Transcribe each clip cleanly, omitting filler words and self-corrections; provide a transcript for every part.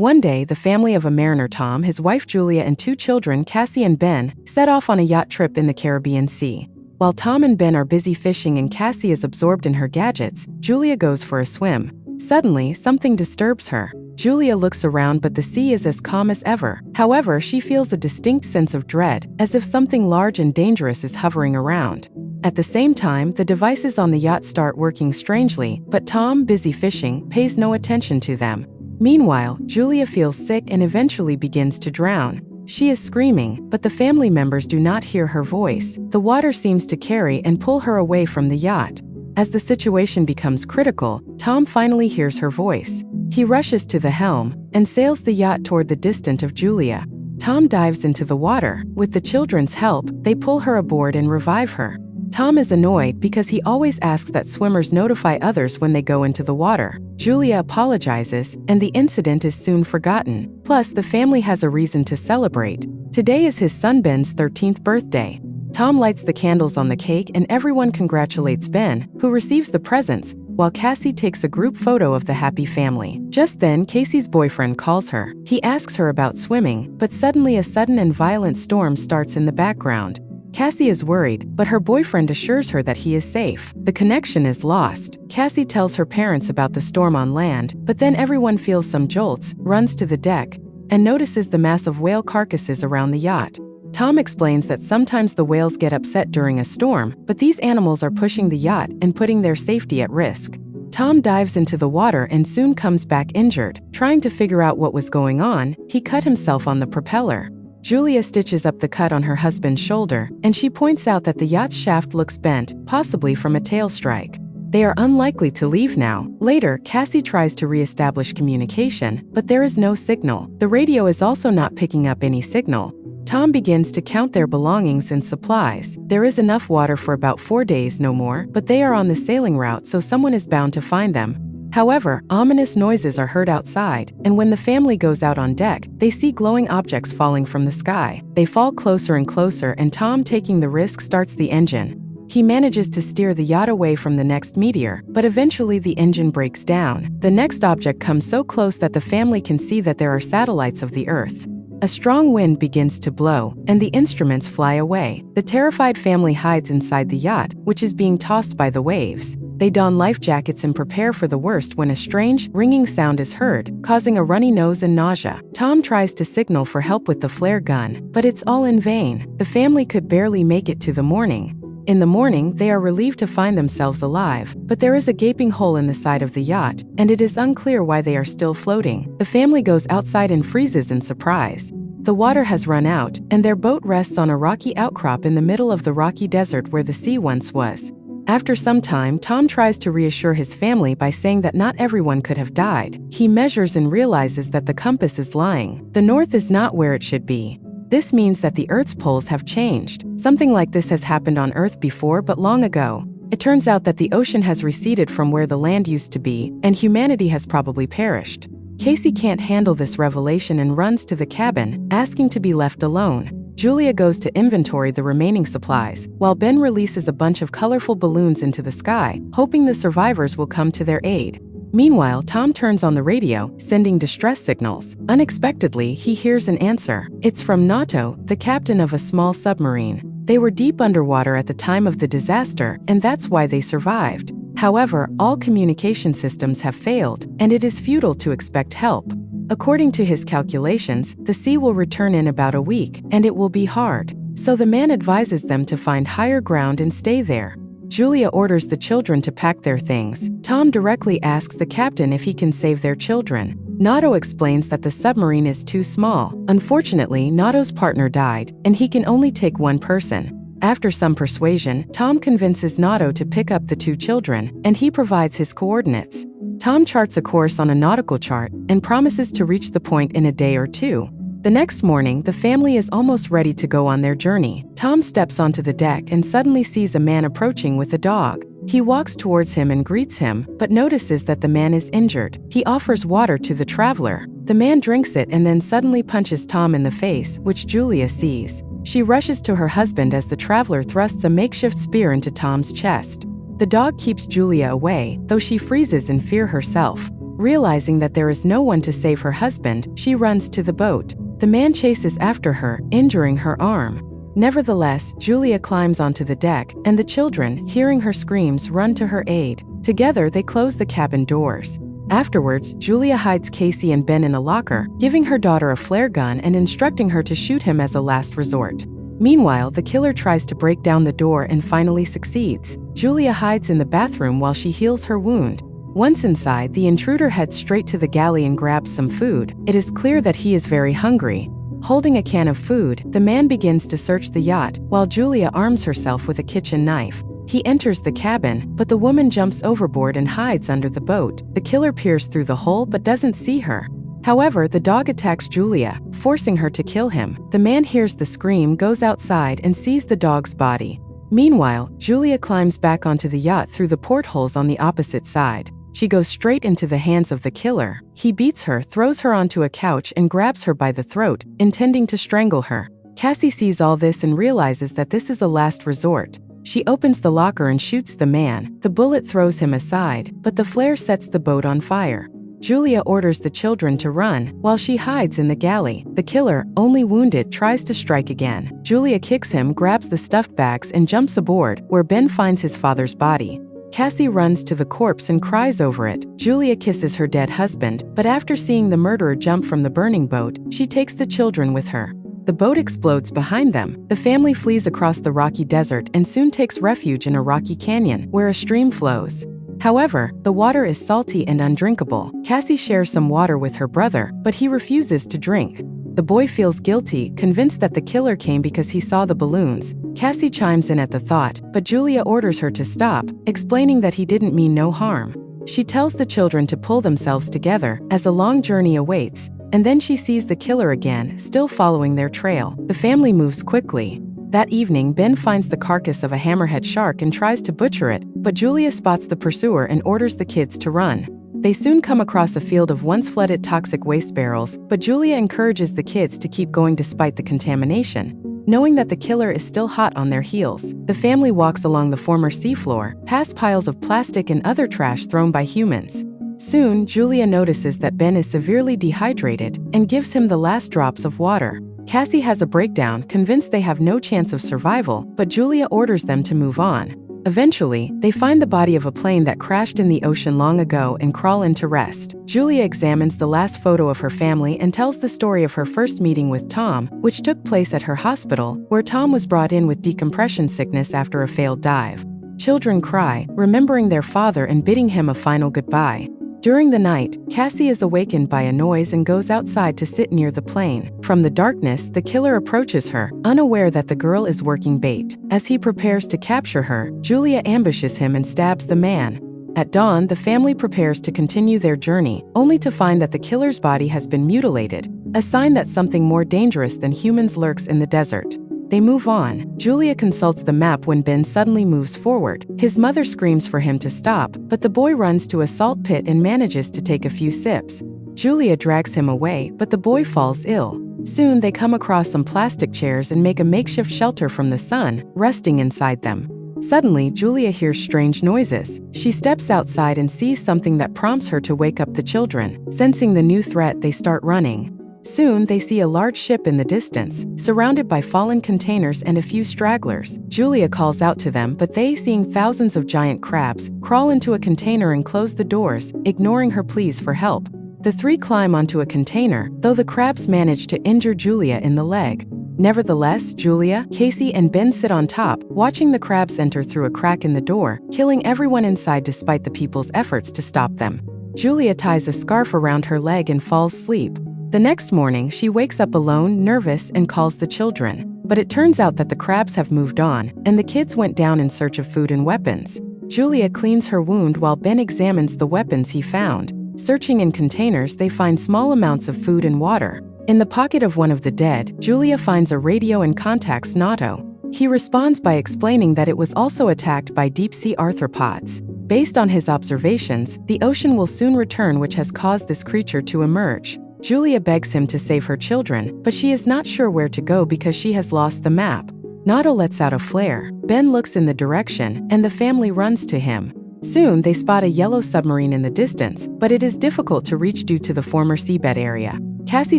One day, the family of a mariner Tom, his wife Julia, and two children, Cassie and Ben, set off on a yacht trip in the Caribbean Sea. While Tom and Ben are busy fishing and Cassie is absorbed in her gadgets, Julia goes for a swim. Suddenly, something disturbs her. Julia looks around, but the sea is as calm as ever. However, she feels a distinct sense of dread, as if something large and dangerous is hovering around. At the same time, the devices on the yacht start working strangely, but Tom, busy fishing, pays no attention to them. Meanwhile, Julia feels sick and eventually begins to drown. She is screaming, but the family members do not hear her voice. The water seems to carry and pull her away from the yacht. As the situation becomes critical, Tom finally hears her voice. He rushes to the helm and sails the yacht toward the distance of Julia. Tom dives into the water. With the children's help, they pull her aboard and revive her. Tom is annoyed because he always asks that swimmers notify others when they go into the water. Julia apologizes, and the incident is soon forgotten. Plus, the family has a reason to celebrate. Today is his son Ben's 13th birthday. Tom lights the candles on the cake and everyone congratulates Ben, who receives the presents, while Cassie takes a group photo of the happy family. Just then, Casey's boyfriend calls her. He asks her about swimming, but suddenly a sudden and violent storm starts in the background. Cassie is worried, but her boyfriend assures her that he is safe. The connection is lost. Cassie tells her parents about the storm on land, but then everyone feels some jolts, runs to the deck, and notices the mass of whale carcasses around the yacht. Tom explains that sometimes the whales get upset during a storm, but these animals are pushing the yacht and putting their safety at risk. Tom dives into the water and soon comes back injured. Trying to figure out what was going on, he cut himself on the propeller. Julia stitches up the cut on her husband's shoulder, and she points out that the yacht's shaft looks bent, possibly from a tail strike. They are unlikely to leave now. Later, Cassie tries to re-establish communication, but there is no signal. The radio is also not picking up any signal. Tom begins to count their belongings and supplies. There is enough water for about 4 days, no more, but they are on the sailing route, so someone is bound to find them. However, ominous noises are heard outside, and when the family goes out on deck, they see glowing objects falling from the sky. They fall closer and closer, and Tom, taking the risk, starts the engine. He manages to steer the yacht away from the next meteor, but eventually the engine breaks down. The next object comes so close that the family can see that there are satellites of the Earth. A strong wind begins to blow, and the instruments fly away. The terrified family hides inside the yacht, which is being tossed by the waves. They don life jackets and prepare for the worst when a strange, ringing sound is heard, causing a runny nose and nausea. Tom tries to signal for help with the flare gun, but it's all in vain. The family could barely make it to the morning. In the morning, they are relieved to find themselves alive, but there is a gaping hole in the side of the yacht, and it is unclear why they are still floating. The family goes outside and freezes in surprise. The water has run out, and their boat rests on a rocky outcrop in the middle of the rocky desert where the sea once was. After some time, Tom tries to reassure his family by saying that not everyone could have died. He measures and realizes that the compass is lying. The north is not where it should be. This means that the Earth's poles have changed. Something like this has happened on Earth before, but long ago. It turns out that the ocean has receded from where the land used to be, and humanity has probably perished. Casey can't handle this revelation and runs to the cabin, asking to be left alone. Julia goes to inventory the remaining supplies, while Ben releases a bunch of colorful balloons into the sky, hoping the survivors will come to their aid. Meanwhile, Tom turns on the radio, sending distress signals. Unexpectedly, he hears an answer. It's from Nato, the captain of a small submarine. They were deep underwater at the time of the disaster, and that's why they survived. However, all communication systems have failed, and it is futile to expect help. According to his calculations, the sea will return in about a week, and it will be hard. So the man advises them to find higher ground and stay there. Julia orders the children to pack their things. Tom directly asks the captain if he can save their children. Nato explains that the submarine is too small. Unfortunately, Nato's partner died, and he can only take one person. After some persuasion, Tom convinces Nato to pick up the two children, and he provides his coordinates. Tom charts a course on a nautical chart and promises to reach the point in a day or two. The next morning, the family is almost ready to go on their journey. Tom steps onto the deck and suddenly sees a man approaching with a dog. He walks towards him and greets him, but notices that the man is injured. He offers water to the traveler. The man drinks it and then suddenly punches Tom in the face, which Julia sees. She rushes to her husband as the traveler thrusts a makeshift spear into Tom's chest. The dog keeps Julia away, though she freezes in fear herself. Realizing that there is no one to save her husband, she runs to the boat. The man chases after her, injuring her arm. Nevertheless, Julia climbs onto the deck, and the children, hearing her screams, run to her aid. Together, they close the cabin doors. Afterwards, Julia hides Casey and Ben in a locker, giving her daughter a flare gun and instructing her to shoot him as a last resort. Meanwhile, the killer tries to break down the door and finally succeeds. Julia hides in the bathroom while she heals her wound. Once inside, the intruder heads straight to the galley and grabs some food. It is clear that he is very hungry. Holding a can of food, the man begins to search the yacht, while Julia arms herself with a kitchen knife. He enters the cabin, but the woman jumps overboard and hides under the boat. The killer peers through the hole but doesn't see her. However, the dog attacks Julia, forcing her to kill him. The man hears the scream, goes outside, and sees the dog's body. Meanwhile, Julia climbs back onto the yacht through the portholes on the opposite side. She goes straight into the hands of the killer. He beats her, throws her onto a couch, and grabs her by the throat, intending to strangle her. Cassie sees all this and realizes that this is a last resort. She opens the locker and shoots the man. The bullet throws him aside, but the flare sets the boat on fire. Julia orders the children to run, while she hides in the galley. The killer, only wounded, tries to strike again. Julia kicks him, grabs the stuffed bags, and jumps aboard, where Ben finds his father's body. Cassie runs to the corpse and cries over it. Julia kisses her dead husband, but after seeing the murderer jump from the burning boat, she takes the children with her. The boat explodes behind them. The family flees across the rocky desert and soon takes refuge in a rocky canyon, where a stream flows. However, the water is salty and undrinkable. Cassie shares some water with her brother, but he refuses to drink. The boy feels guilty, convinced that the killer came because he saw the balloons. Cassie chimes in at the thought, but Julia orders her to stop, explaining that he didn't mean no harm. She tells the children to pull themselves together, as a long journey awaits, and then she sees the killer again, still following their trail. The family moves quickly. That evening, Ben finds the carcass of a hammerhead shark and tries to butcher it, but Julia spots the pursuer and orders the kids to run. They soon come across a field of once flooded toxic waste barrels, but Julia encourages the kids to keep going despite the contamination. Knowing that the killer is still hot on their heels, the family walks along the former seafloor, past piles of plastic and other trash thrown by humans. Soon, Julia notices that Ben is severely dehydrated and gives him the last drops of water. Cassie has a breakdown, convinced they have no chance of survival, but Julia orders them to move on. Eventually, they find the body of a plane that crashed in the ocean long ago and crawl in to rest. Julia examines the last photo of her family and tells the story of her first meeting with Tom, which took place at her hospital, where Tom was brought in with decompression sickness after a failed dive. Children cry, remembering their father and bidding him a final goodbye. During the night, Cassie is awakened by a noise and goes outside to sit near the plane. From the darkness, the killer approaches her, unaware that the girl is working bait. As he prepares to capture her, Julia ambushes him and stabs the man. At dawn, the family prepares to continue their journey, only to find that the killer's body has been mutilated, a sign that something more dangerous than humans lurks in the desert. They move on. Julia consults the map when Ben suddenly moves forward. His mother screams for him to stop, but the boy runs to a salt pit and manages to take a few sips. Julia drags him away, but the boy falls ill. Soon they come across some plastic chairs and make a makeshift shelter from the sun, resting inside them. Suddenly, Julia hears strange noises. She steps outside and sees something that prompts her to wake up the children. Sensing the new threat, they start running. Soon, they see a large ship in the distance, surrounded by fallen containers and a few stragglers. Julia calls out to them, but they, seeing thousands of giant crabs, crawl into a container and close the doors, ignoring her pleas for help. The three climb onto a container, though the crabs manage to injure Julia in the leg. Nevertheless, Julia, Casey, and Ben sit on top, watching the crabs enter through a crack in the door, killing everyone inside despite the people's efforts to stop them. Julia ties a scarf around her leg and falls asleep. The next morning, she wakes up alone, nervous, and calls the children. But it turns out that the crabs have moved on, and the kids went down in search of food and weapons. Julia cleans her wound while Ben examines the weapons he found. Searching in containers, they find small amounts of food and water. In the pocket of one of the dead, Julia finds a radio and contacts Nato. He responds by explaining that it was also attacked by deep-sea arthropods. Based on his observations, the ocean will soon return, which has caused this creature to emerge. Julia begs him to save her children, but she is not sure where to go because she has lost the map. Nato lets out a flare. Ben looks in the direction, and the family runs to him. Soon, they spot a yellow submarine in the distance, but it is difficult to reach due to the former seabed area. Cassie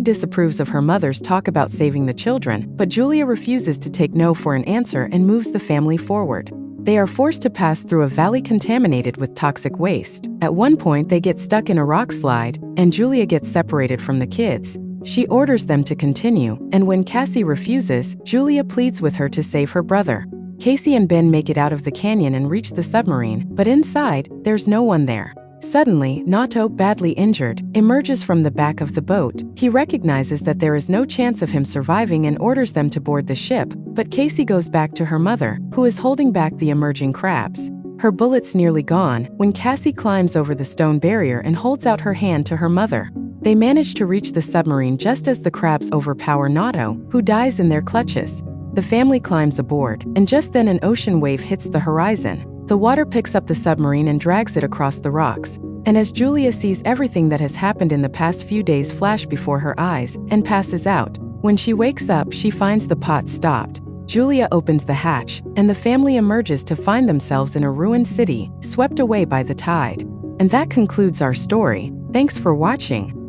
disapproves of her mother's talk about saving the children, but Julia refuses to take no for an answer and moves the family forward. They are forced to pass through a valley contaminated with toxic waste. At one point, they get stuck in a rock slide, and Julia gets separated from the kids. She orders them to continue, and when Cassie refuses, Julia pleads with her to save her brother. Casey and Ben make it out of the canyon and reach the submarine, but inside, there's no one there. Suddenly, Nato, badly injured, emerges from the back of the boat. He recognizes that there is no chance of him surviving and orders them to board the ship, but Casey goes back to her mother, who is holding back the emerging crabs. Her bullet's nearly gone when Cassie climbs over the stone barrier and holds out her hand to her mother. They manage to reach the submarine just as the crabs overpower Nato, who dies in their clutches. The family climbs aboard, and just then an ocean wave hits the horizon. The water picks up the submarine and drags it across the rocks. And as Julia sees everything that has happened in the past few days flash before her eyes and passes out, when she wakes up, she finds the pot stopped. Julia opens the hatch, and the family emerges to find themselves in a ruined city, swept away by the tide. And that concludes our story. Thanks for watching.